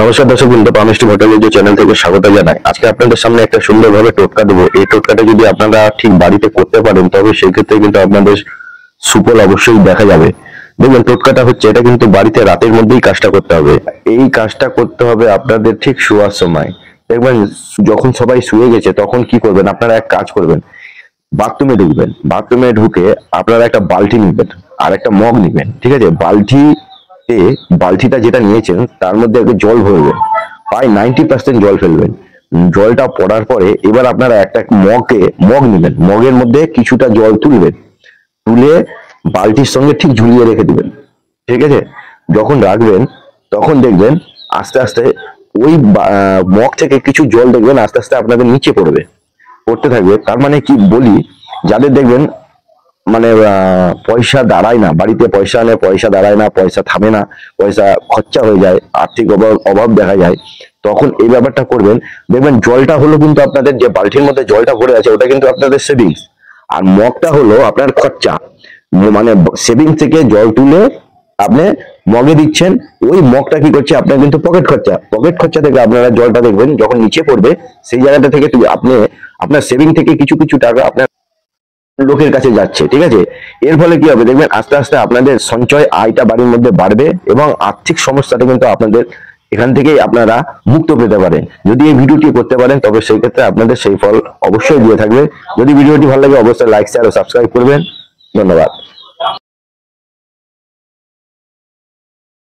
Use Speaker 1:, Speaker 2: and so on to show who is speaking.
Speaker 1: নমস্কার দর্শক বন্ধু, পামিষ্টি হোটেলের যে চ্যানেল থেকে স্বাগত জানাই। আজকে আপনাদের সামনে একটা সুন্দরভাবে টোটকা দেবো। এই টোটকাটা যদি আপনারা ঠিক বাড়িতে করতে পারেন তবে সেই ক্ষেত্রে কিন্তু আপনাদের সুফল অবশ্যই দেখা যাবে। দেখবেন টোটকাটা হচ্ছে, এটা কিন্তু বাড়িতে রাতের মধ্যেই কাজটা করতে হবে। এই কাজটা করতে হবে আপনাদের ঠিক শোয়ার সময়। দেখবেন যখন সবাই শুয়ে গেছে তখন কি করবেন, আপনারা এক কাজ করবেন, বাথরুমে ঢুকবেন। বাথরুমে ঢুকে আপনারা একটা বালতি নিবেন আর একটা মগ নিবেন, ঠিক আছে? বালতিটা যেটা নিয়েছেন তার মধ্যে একটু জল ভরবেন, প্রায় 90% জল ফেলবেন। জলটা পড়ার পরে এবার আপনারা একটা মগ নিবেন, মগের মধ্যে কিছুটা জল তুলবেন, তুলে বালতির সঙ্গে ঠিক ঝুলিয়ে রেখে দিবেন, ঠিক আছে? যখন রাখবেন তখন দেখবেন আস্তে আস্তে ওই মগ থেকে কিছু জল দেখবেন আস্তে আস্তে আপনাদের নিচে পড়তে থাকবে। তার মানে কি বলি, যাদের দেখবেন মানে পয়সা দাঁড়ায় না, বাড়িতে পয়সা আনে পয়সা দাঁড়ায় না, পয়সা থামে না, পয়সা খরচা হয়ে যায়, আর্থিক অভাব দেখা যায়, তখন এই ব্যাপারটা করবেন। দেখবেন জলটা হলো কিন্তু আপনাদের, যে বালতির মধ্যে জলটা ভরে আছে ওটা কিন্তু আপনাদের সেভিংস, আর মগটা হলো আপনার খরচা। মানে সেভিংস থেকে জল তুলে আপনি মগে দিচ্ছেন, ওই মগটা কি করছে আপনার কিন্তু পকেট খরচা থেকে আপনারা জলটা দেখবেন যখন নিচে পড়বে সেই জায়গাটা থেকে আপনি আপনার সেভিং থেকে কিছু কিছু টাকা আপনার লোকের কাছে যাচ্ছে, ঠিক আছে? এর ফলে কি হবে দেখবেন আস্তে আস্তে আপনাদের সঞ্চয় আয়টা বাড়ির মধ্যে বাড়বে এবং আর্থিক সমস্যাটা কিন্তু আপনাদের এখান থেকেই আপনারা মুক্ত পেতে পারেন। যদি এই ভিডিওটি করতে পারেন তবে সেই ক্ষেত্রে আপনাদের সেই ফল অবশ্যই দিয়ে থাকবে। যদি ভিডিওটি ভালো লাগে অবশ্যই লাইক শেয়ার ও সাবস্ক্রাইব করবেন। ধন্যবাদ।